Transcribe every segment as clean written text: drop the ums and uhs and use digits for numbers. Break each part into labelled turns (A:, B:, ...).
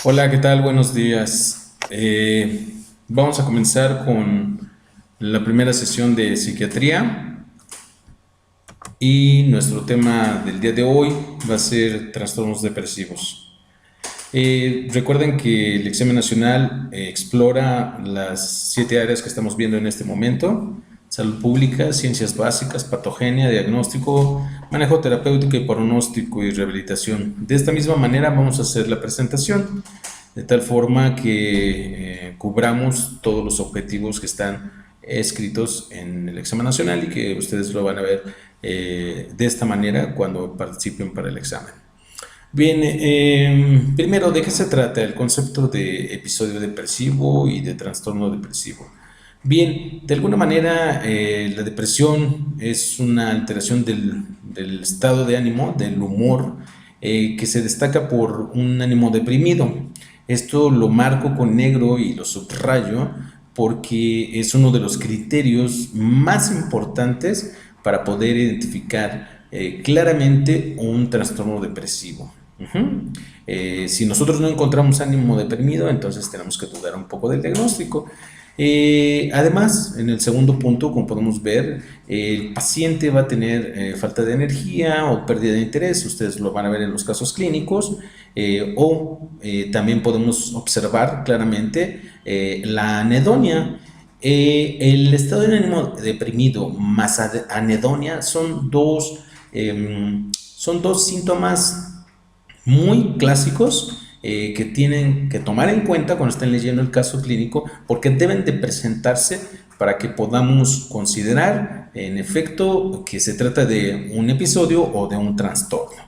A: Hola, ¿qué tal? Buenos días. Vamos a comenzar con la primera sesión de psiquiatría y nuestro tema del día de hoy va a ser trastornos depresivos. Recuerden que el examen nacional explora las 7 áreas que estamos viendo en este momento: salud pública, ciencias básicas, patogenia, diagnóstico, manejo terapéutico y pronóstico y rehabilitación. De esta misma manera vamos a hacer la presentación, de tal forma que cubramos todos los objetivos que están escritos en el examen nacional y que ustedes lo van a ver de esta manera cuando participen para el examen. Bien, primero, ¿de qué se trata el concepto de episodio depresivo y de trastorno depresivo? Bien, de alguna manera la depresión es una alteración del estado de ánimo, del humor, que se destaca por un ánimo deprimido. Esto lo marco con negro y lo subrayo porque es uno de los criterios más importantes para poder identificar claramente un trastorno depresivo. Si nosotros no encontramos ánimo deprimido, entonces tenemos que dudar un poco del diagnóstico. Además, en el segundo punto, como podemos ver, el paciente va a tener falta de energía o pérdida de interés. Ustedes lo van a ver en los casos clínicos. También podemos observar claramente la anedonia. El estado de ánimo deprimido más anedonia son dos síntomas muy clásicos que tienen que tomar en cuenta cuando estén leyendo el caso clínico, porque deben de presentarse para que podamos considerar en efecto que se trata de un episodio o de un trastorno.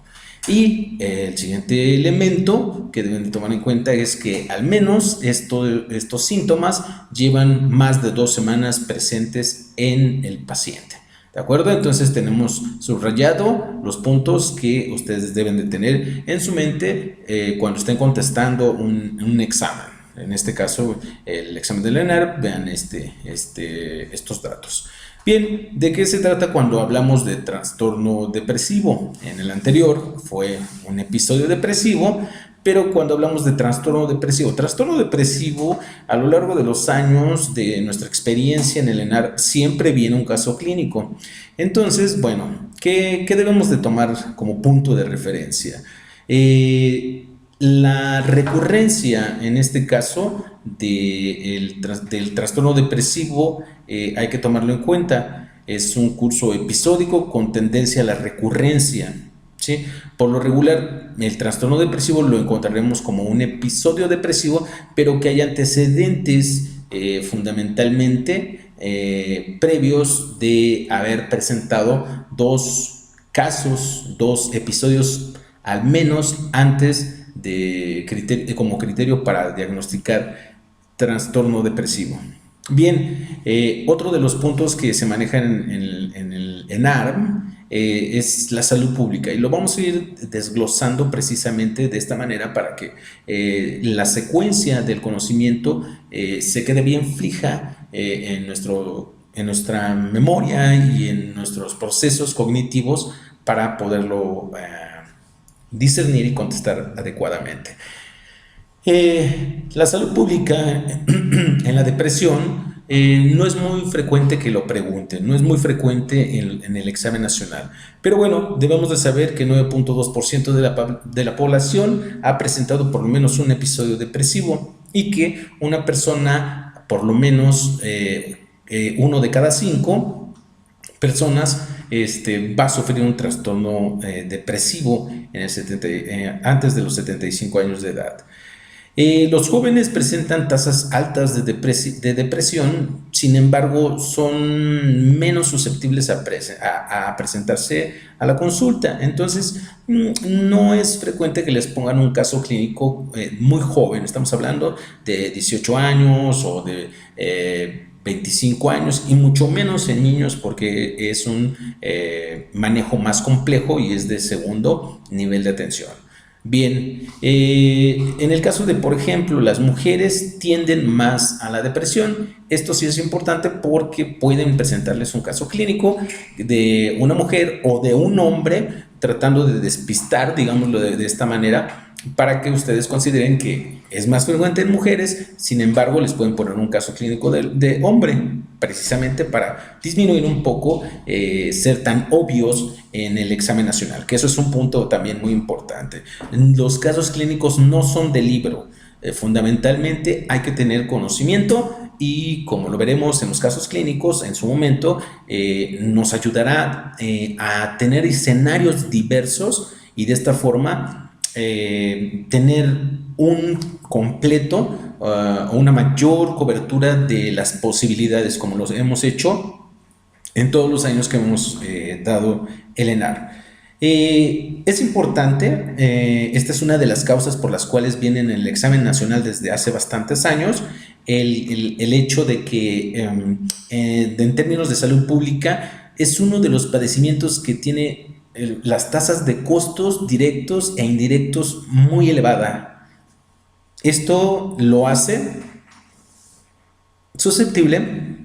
A: Y el siguiente elemento que deben de tomar en cuenta es que al menos estos síntomas llevan más de 2 semanas presentes en el paciente. ¿De acuerdo? Entonces tenemos subrayado los puntos que ustedes deben de tener en su mente cuando estén contestando un examen. En este caso, el examen del ENAR, vean estos datos. Bien, ¿de qué se trata cuando hablamos de trastorno depresivo? En el anterior fue un episodio depresivo, pero cuando hablamos de trastorno depresivo, a lo largo de los años de nuestra experiencia en el ENAR, siempre viene un caso clínico. Entonces, bueno, ¿qué debemos de tomar como punto de referencia? La recurrencia, en este caso, del trastorno depresivo, hay que tomarlo en cuenta. Es un curso episódico con tendencia a la recurrencia. ¿Sí? Por lo regular, el trastorno depresivo lo encontraremos como un episodio depresivo, pero que hay antecedentes fundamentalmente previos de haber presentado dos casos, dos episodios al menos antes como criterio para diagnosticar trastorno depresivo. Bien, otro de los puntos que se manejan en el ENARM es la salud pública, y lo vamos a ir desglosando precisamente de esta manera para que la secuencia del conocimiento se quede bien fija en nuestra memoria y en nuestros procesos cognitivos para poderlo discernir y contestar adecuadamente. La salud pública en la depresión no es muy frecuente que lo pregunten, no es muy frecuente en el examen nacional. Pero bueno, debemos de saber que 9.2% de la población ha presentado por lo menos un episodio depresivo, y que una persona, por lo menos 1 de cada 5 personas va a sufrir un trastorno depresivo antes de los 75 años de edad. Los jóvenes presentan tasas altas de depresión, sin embargo, son menos susceptibles a presentarse a la consulta. Entonces, no es frecuente que les pongan un caso clínico muy joven. Estamos hablando de 18 años o de 25 años, y mucho menos en niños, porque es un manejo más complejo y es de segundo nivel de atención. Bien, en el caso de, por ejemplo, las mujeres tienden más a la depresión. Esto sí es importante porque pueden presentarles un caso clínico de una mujer o de un hombre tratando de despistar, digámoslo de esta manera, para que ustedes consideren que es más frecuente en mujeres. Sin embargo, les pueden poner un caso clínico de hombre, precisamente para disminuir un poco ser tan obvios en el examen nacional, que eso es un punto también muy importante. Los casos clínicos no son de libro. Fundamentalmente hay que tener conocimiento y, como lo veremos en los casos clínicos en su momento, nos ayudará a tener escenarios diversos y de esta forma tener un completo o una mayor cobertura de las posibilidades, como lo hemos hecho en todos los años que hemos dado el ENAR. Es importante, esta es una de las causas por las cuales viene en el examen nacional desde hace bastantes años, el hecho de que en términos de salud pública es uno de los padecimientos que tiene las tasas de costos directos e indirectos muy elevada. Esto lo hace susceptible.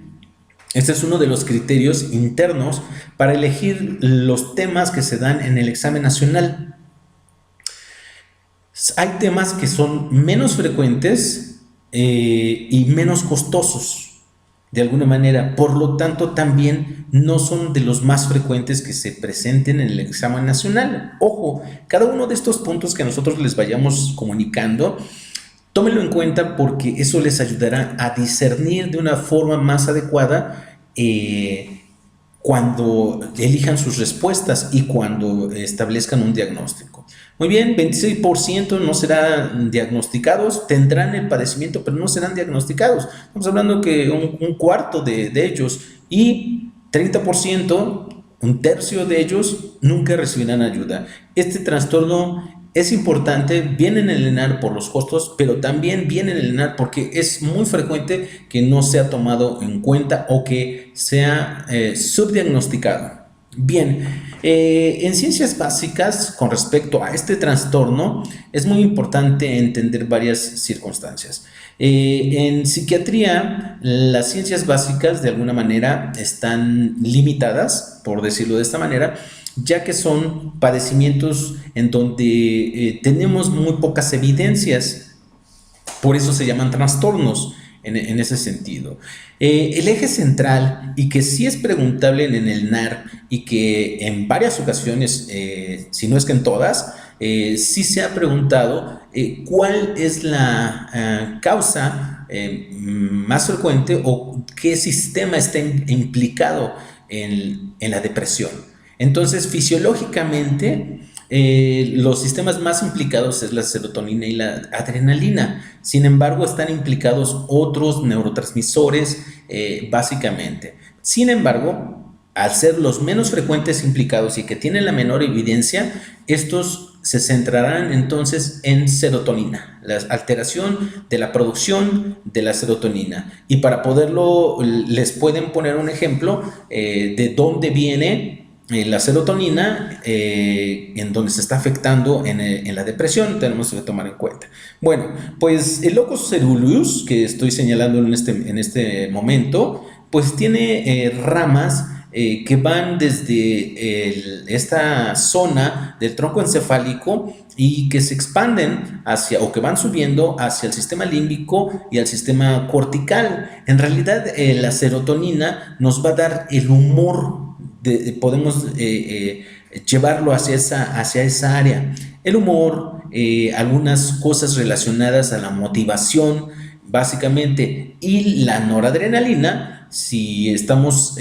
A: Este es uno de los criterios internos para elegir los temas que se dan en el examen nacional. Hay temas que son menos frecuentes y menos costosos, de alguna manera. Por lo tanto, también no son de los más frecuentes que se presenten en el examen nacional. Ojo, cada uno de estos puntos que nosotros les vayamos comunicando, tómenlo en cuenta porque eso les ayudará a discernir de una forma más adecuada cuando elijan sus respuestas y cuando establezcan un diagnóstico. Muy bien, 26% no serán diagnosticados, tendrán el padecimiento, pero no serán diagnosticados. Estamos hablando que un cuarto de ellos, y 30%, un tercio de ellos, nunca recibirán ayuda. Este trastorno es importante, viene en el ENAR por los costos, pero también viene en el ENAR porque es muy frecuente que no sea tomado en cuenta o que sea subdiagnosticado. Bien, en ciencias básicas, con respecto a este trastorno, es muy importante entender varias circunstancias. En psiquiatría, las ciencias básicas de alguna manera están limitadas, por decirlo de esta manera, ya que son padecimientos en donde tenemos muy pocas evidencias. Por eso se llaman trastornos en ese sentido. El eje central, y que sí es preguntable en el NAR y que en varias ocasiones, si no es que en todas, sí se ha preguntado cuál es la causa más frecuente o qué sistema está implicado en la depresión. Entonces, fisiológicamente, los sistemas más implicados es la serotonina y la adrenalina. Sin embargo, están implicados otros neurotransmisores, básicamente. Sin embargo, al ser los menos frecuentes implicados y que tienen la menor evidencia, estos se centrarán entonces en serotonina, la alteración de la producción de la serotonina. Y para poderlo, les pueden poner un ejemplo de dónde viene la serotonina, en donde se está afectando en la depresión. Tenemos que tomar en cuenta. Bueno, pues el locus coeruleus que estoy señalando en este momento, pues tiene ramas que van desde esta zona del tronco encefálico y que se expanden hacia, o que van subiendo hacia el sistema límbico y al sistema cortical. En realidad, la serotonina nos va a dar el humor. Podemos llevarlo hacia esa área. El humor, algunas cosas relacionadas a la motivación, básicamente, y la noradrenalina, si estamos,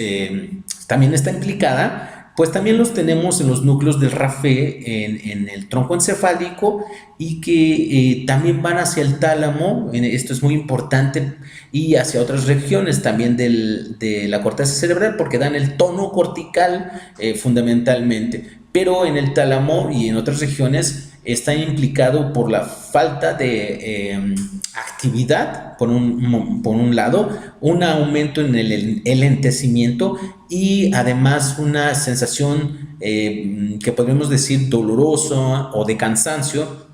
A: también está implicada, pues también los tenemos en los núcleos del RAFE, en el tronco encefálico, y que también van hacia el tálamo. Esto es muy importante, y hacia otras regiones también de la corteza cerebral, porque dan el tono cortical fundamentalmente. Pero en el tálamo y en otras regiones está implicado por la falta de actividad, por un lado, un aumento en el enlentecimiento y además una sensación que podríamos decir dolorosa o de cansancio,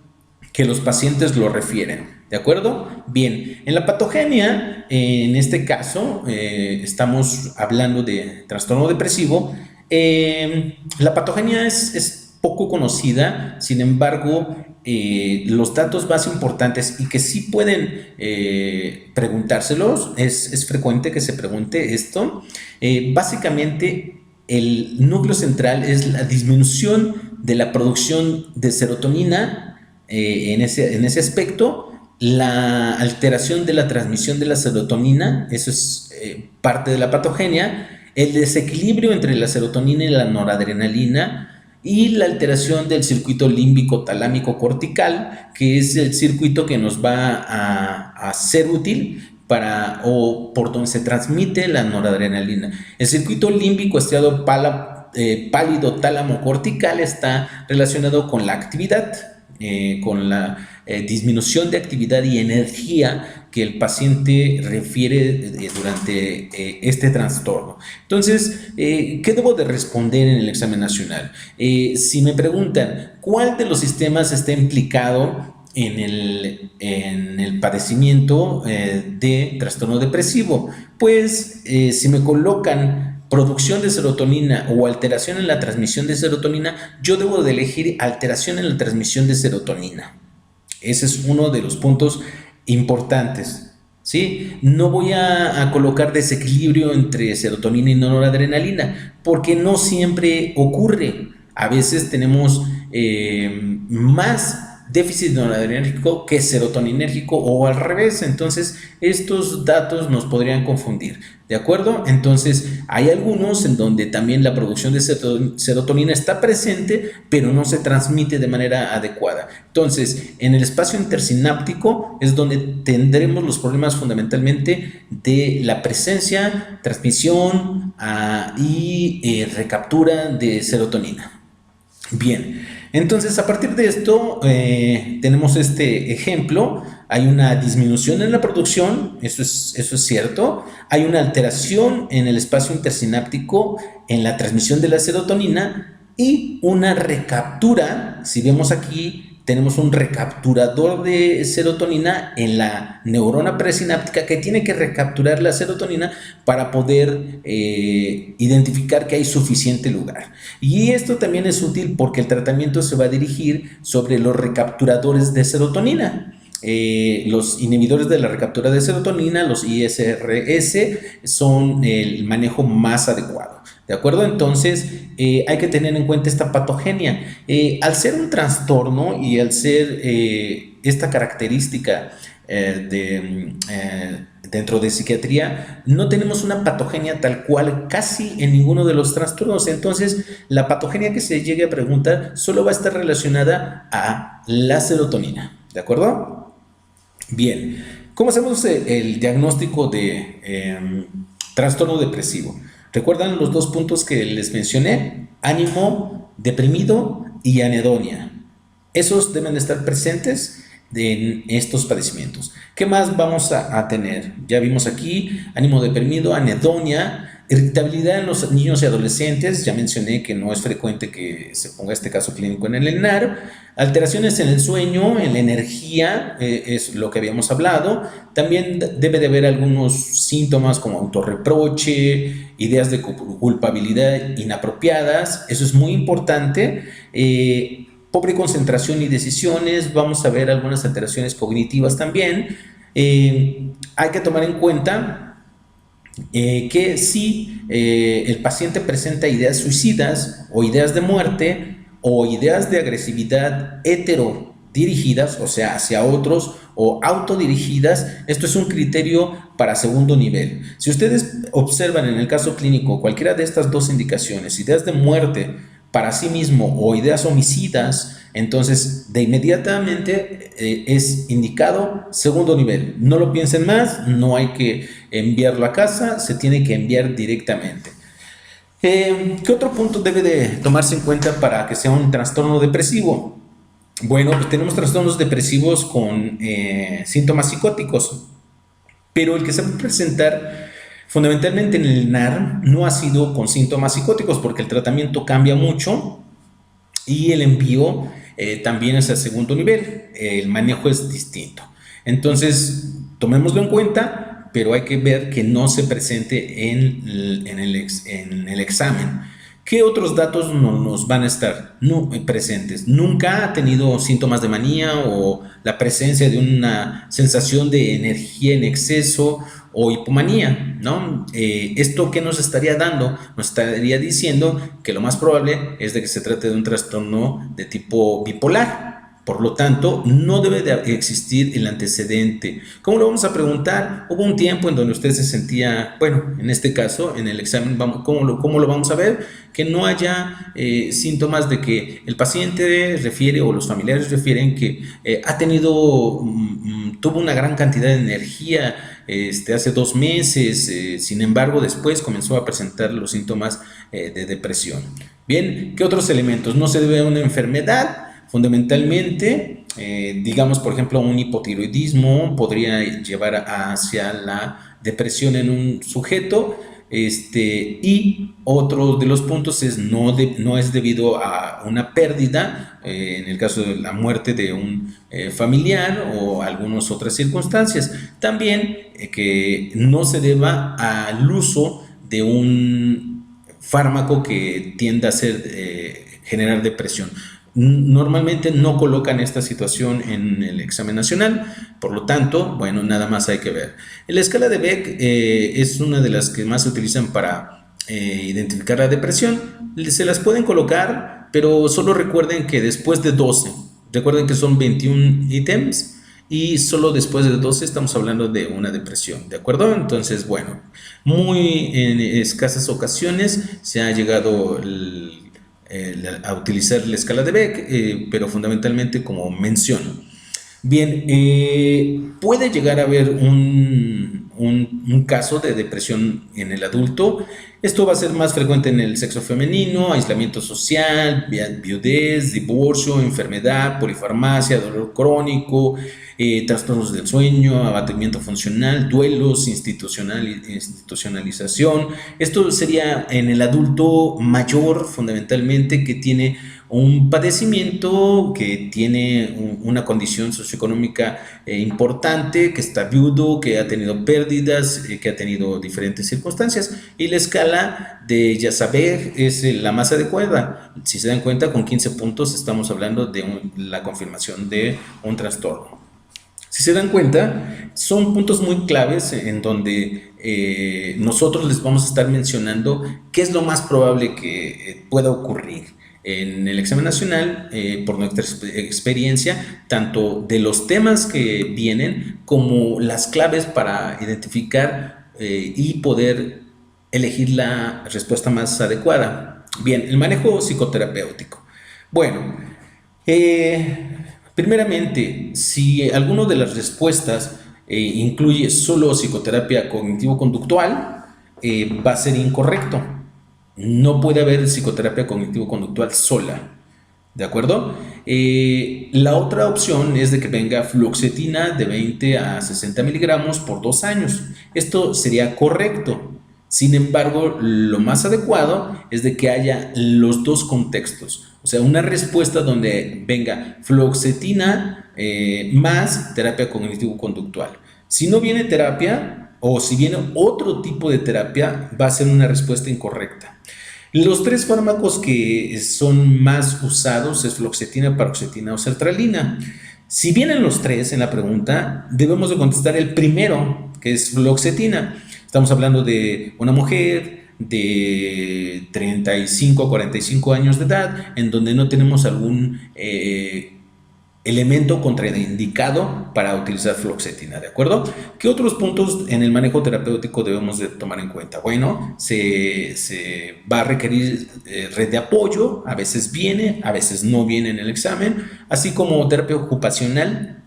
A: que los pacientes lo refieren. ¿De acuerdo? Bien, en la patogenia, en este caso, estamos hablando de trastorno depresivo. La patogenia es poco conocida. Sin embargo, los datos más importantes y que sí pueden preguntárselos, es frecuente que se pregunte esto. Básicamente, el núcleo central es la disminución de la producción de serotonina en ese aspecto, la alteración de la transmisión de la serotonina, eso es parte de la patogenia, el desequilibrio entre la serotonina y la noradrenalina, y la alteración del circuito límbico talámico cortical, que es el circuito que nos va a ser útil o por donde se transmite la noradrenalina. El circuito límbico estriado pálido tálamo cortical está relacionado con la actividad, con la disminución de actividad y energía que el paciente refiere durante este trastorno. Entonces, ¿qué debo de responder en el examen nacional? Si me preguntan cuál de los sistemas está implicado en el padecimiento de trastorno depresivo, pues si me colocan producción de serotonina o alteración en la transmisión de serotonina, yo debo de elegir alteración en la transmisión de serotonina. Ese es uno de los puntos importantes, ¿sí? No voy a colocar desequilibrio entre serotonina y noradrenalina, porque no siempre ocurre. A veces tenemos más déficit noradrenérgico que serotoninérgico o al revés. Entonces, estos datos nos podrían confundir, ¿de acuerdo? Entonces, hay algunos en donde también la producción de serotonina está presente, pero no se transmite de manera adecuada. Entonces, en el espacio intersináptico es donde tendremos los problemas fundamentalmente de la presencia, transmisión y recaptura de serotonina. Bien, entonces a partir de esto tenemos este ejemplo. Hay una disminución en la producción, eso es cierto. Hay una alteración en el espacio intersináptico en la transmisión de la serotonina y una recaptura. Si vemos aquí, tenemos un recapturador de serotonina en la neurona presináptica que tiene que recapturar la serotonina para poder identificar que hay suficiente lugar. Y esto también es útil porque el tratamiento se va a dirigir sobre los recapturadores de serotonina. Los inhibidores de la recaptura de serotonina, los ISRS, son el manejo más adecuado. ¿De acuerdo? Entonces, hay que tener en cuenta esta patogenia. Al ser un trastorno y al ser esta característica dentro de psiquiatría, no tenemos una patogenia tal cual casi en ninguno de los trastornos. Entonces, la patogenia que se llegue a preguntar solo va a estar relacionada a la serotonina. ¿De acuerdo? Bien, ¿cómo hacemos el diagnóstico de trastorno depresivo? ¿Recuerdan los dos puntos que les mencioné? Ánimo deprimido y anedonia. Esos deben de estar presentes en estos padecimientos. ¿Qué más vamos a tener? Ya vimos aquí ánimo deprimido, anedonia, irritabilidad en los niños y adolescentes. Ya mencioné que no es frecuente que se ponga este caso clínico en el ENAR. Alteraciones en el sueño, en la energía, es lo que habíamos hablado. También debe de haber algunos síntomas como autorreproche, ideas de culpabilidad inapropiadas. Eso es muy importante. Pobre concentración y decisiones. Vamos a ver algunas alteraciones cognitivas también. Hay que tomar en cuenta que si el paciente presenta ideas suicidas o ideas de muerte o ideas de agresividad heterodirigidas, o sea, hacia otros, o autodirigidas, esto es un criterio para segundo nivel. Si ustedes observan en el caso clínico cualquiera de estas dos indicaciones, ideas de muerte para sí mismo o ideas homicidas, entonces de inmediatamente es indicado segundo nivel. No lo piensen más, no hay que enviarlo a casa, se tiene que enviar directamente. ¿Qué otro punto debe de tomarse en cuenta para que sea un trastorno depresivo? Bueno, pues tenemos trastornos depresivos con síntomas psicóticos, pero el que se va a presentar fundamentalmente en el NAR no ha sido con síntomas psicóticos porque el tratamiento cambia mucho y el envío también es a segundo nivel, el manejo es distinto. Entonces, tomémoslo en cuenta, pero hay que ver que no se presente en el examen. ¿Qué otros datos no nos van a estar presentes? Nunca ha tenido síntomas de manía o la presencia de una sensación de energía en exceso o hipomanía, ¿no? ¿Esto qué nos estaría dando? Nos estaría diciendo que lo más probable es de que se trate de un trastorno de tipo bipolar. Por lo tanto, no debe de existir el antecedente. ¿Cómo lo vamos a preguntar? Hubo un tiempo en donde usted se sentía, bueno, en este caso, en el examen, ¿cómo lo vamos a ver? Que no haya síntomas de que el paciente refiere o los familiares refieren que tuvo una gran cantidad de energía hace 2 meses, sin embargo, después comenzó a presentar los síntomas de depresión. Bien, ¿qué otros elementos? No se debe a una enfermedad. Fundamentalmente, digamos, por ejemplo, un hipotiroidismo podría llevar hacia la depresión en un sujeto. Y otro de los puntos es no es debido a una pérdida, en el caso de la muerte de un familiar o algunas otras circunstancias. También que no se deba al uso de un fármaco que tienda a generar depresión. Normalmente no colocan esta situación en el examen nacional, por lo tanto, bueno, nada más hay que ver. La escala de Beck es una de las que más se utilizan para identificar la depresión. Se las pueden colocar, pero solo recuerden que después de 12, recuerden que son 21 ítems y solo después de 12 estamos hablando de una depresión, ¿de acuerdo? Entonces, bueno, muy en escasas ocasiones se ha llegado a utilizar la escala de Beck, pero fundamentalmente como menciono. Bien, puede llegar a haber un caso de depresión en el adulto. Esto va a ser más frecuente en el sexo femenino: aislamiento social, viudez, divorcio, enfermedad, polifarmacia, dolor crónico, trastornos del sueño, abatimiento funcional, duelos, institucionalización. Esto sería en el adulto mayor, fundamentalmente, que tiene un padecimiento, que tiene una condición socioeconómica importante, que está viudo, que ha tenido pérdidas, que ha tenido diferentes circunstancias, y la escala de Yazabek es la más adecuada. Si se dan cuenta, con 15 puntos estamos hablando de la confirmación de un trastorno. Si se dan cuenta, son puntos muy claves en donde nosotros les vamos a estar mencionando qué es lo más probable que pueda ocurrir en el examen nacional, por nuestra experiencia, tanto de los temas que vienen como las claves para identificar y poder elegir la respuesta más adecuada. Bien, el manejo psicoterapéutico. Bueno, primeramente, si alguno de las respuestas incluye solo psicoterapia cognitivo-conductual, va a ser incorrecto. No puede haber psicoterapia cognitivo-conductual sola, ¿de acuerdo? La otra opción es de que venga fluoxetina de 20 a 60 miligramos por 2 años. Esto sería correcto. Sin embargo, lo más adecuado es de que haya los dos contextos. O sea, una respuesta donde venga fluoxetina más terapia cognitivo-conductual. Si no viene terapia, o si viene otro tipo de terapia, va a ser una respuesta incorrecta. Los 3 fármacos que son más usados es fluoxetina, paroxetina o sertralina. Si vienen los 3 en la pregunta, debemos de contestar el primero, que es fluoxetina. Estamos hablando de una mujer de 35 a 45 años de edad, en donde no tenemos algún elemento contraindicado para utilizar fluoxetina, ¿de acuerdo? ¿Qué otros puntos en el manejo terapéutico debemos de tomar en cuenta? Bueno, se va a requerir red de apoyo, a veces viene, a veces no viene en el examen, así como terapia ocupacional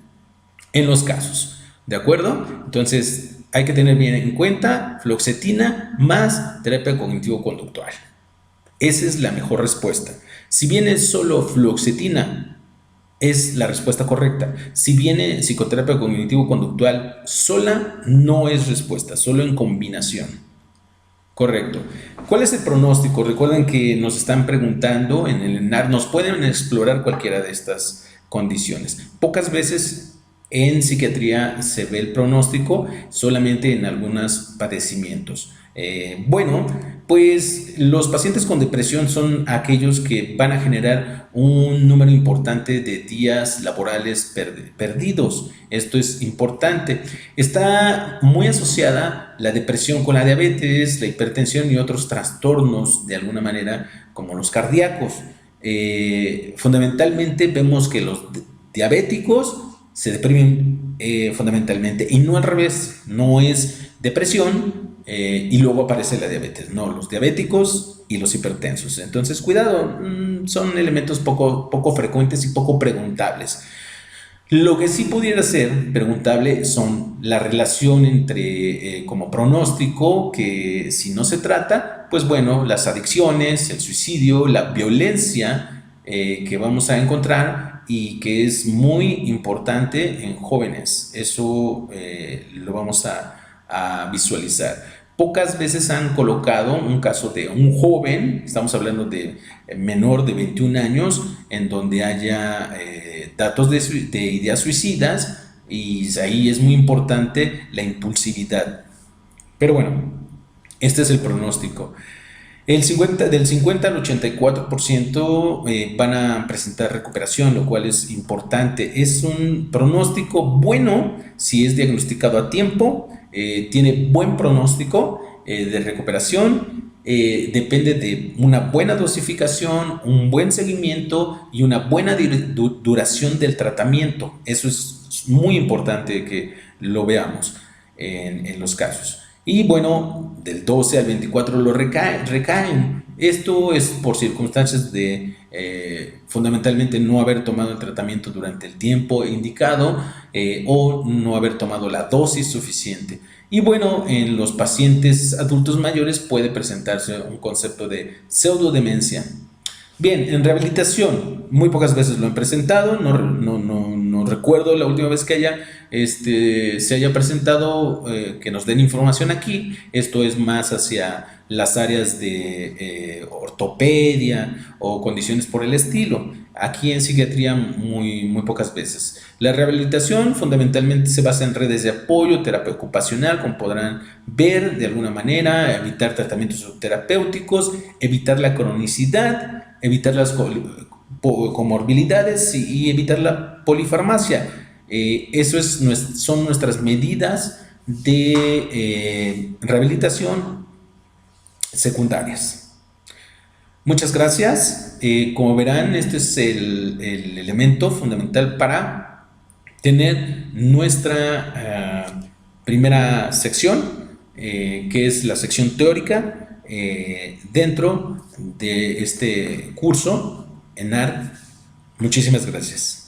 A: en los casos, ¿de acuerdo? Entonces, hay que tener bien en cuenta fluoxetina más terapia cognitivo-conductual. Esa es la mejor respuesta. Si viene solo fluoxetina, es la respuesta correcta. Si viene psicoterapia cognitivo-conductual sola, no es respuesta, solo en combinación. Correcto. ¿Cuál es el pronóstico? Recuerden que nos están preguntando en el ENAR, nos pueden explorar cualquiera de estas condiciones. Pocas veces en psiquiatría se ve el pronóstico, solamente en algunos padecimientos. Bueno, pues los pacientes con depresión son aquellos que van a generar un número importante de días laborales perdidos. Esto es importante. Está muy asociada la depresión con la diabetes, la hipertensión y otros trastornos de alguna manera como los cardíacos. Fundamentalmente vemos que los diabéticos se deprimen fundamentalmente y no al revés, no es depresión y luego aparece la diabetes, no, los diabéticos y los hipertensos. Entonces, cuidado, son elementos poco frecuentes y poco preguntables. Lo que sí pudiera ser preguntable son la relación entre como pronóstico, que si no se trata, pues bueno, las adicciones, el suicidio, la violencia que vamos a encontrar y que es muy importante en jóvenes. Eso lo vamos a visualizar. Pocas veces han colocado un caso de un joven, estamos hablando de menor de 21 años, en donde haya datos de ideas suicidas, y ahí es muy importante la impulsividad. Pero bueno, este es el pronóstico. Del 50 al 84% van a presentar recuperación, lo cual es importante. Es un pronóstico bueno si es diagnosticado a tiempo, tiene buen pronóstico de recuperación, depende de una buena dosificación, un buen seguimiento y una buena duración del tratamiento. Eso es muy importante que lo veamos en los casos. Y bueno, del 12 al 24 lo recaen. Esto es por circunstancias de fundamentalmente no haber tomado el tratamiento durante el tiempo indicado o no haber tomado la dosis suficiente. Y bueno, en los pacientes adultos mayores puede presentarse un concepto de pseudodemencia. Bien, en rehabilitación, muy pocas veces lo han presentado, no recuerdo la última vez que se haya presentado, que nos den información aquí. Esto es más hacia las áreas de ortopedia o condiciones por el estilo. Aquí en psiquiatría muy pocas veces. La rehabilitación fundamentalmente se basa en redes de apoyo, terapia ocupacional, como podrán ver de alguna manera, evitar tratamientos terapéuticos, evitar la cronicidad, evitar las comorbilidades y evitar la polifarmacia. Eso son nuestras medidas de rehabilitación secundarias. Muchas gracias. Como verán, este es el elemento fundamental para tener nuestra primera sección, que es la sección teórica dentro de este curso en ARC. Muchísimas gracias.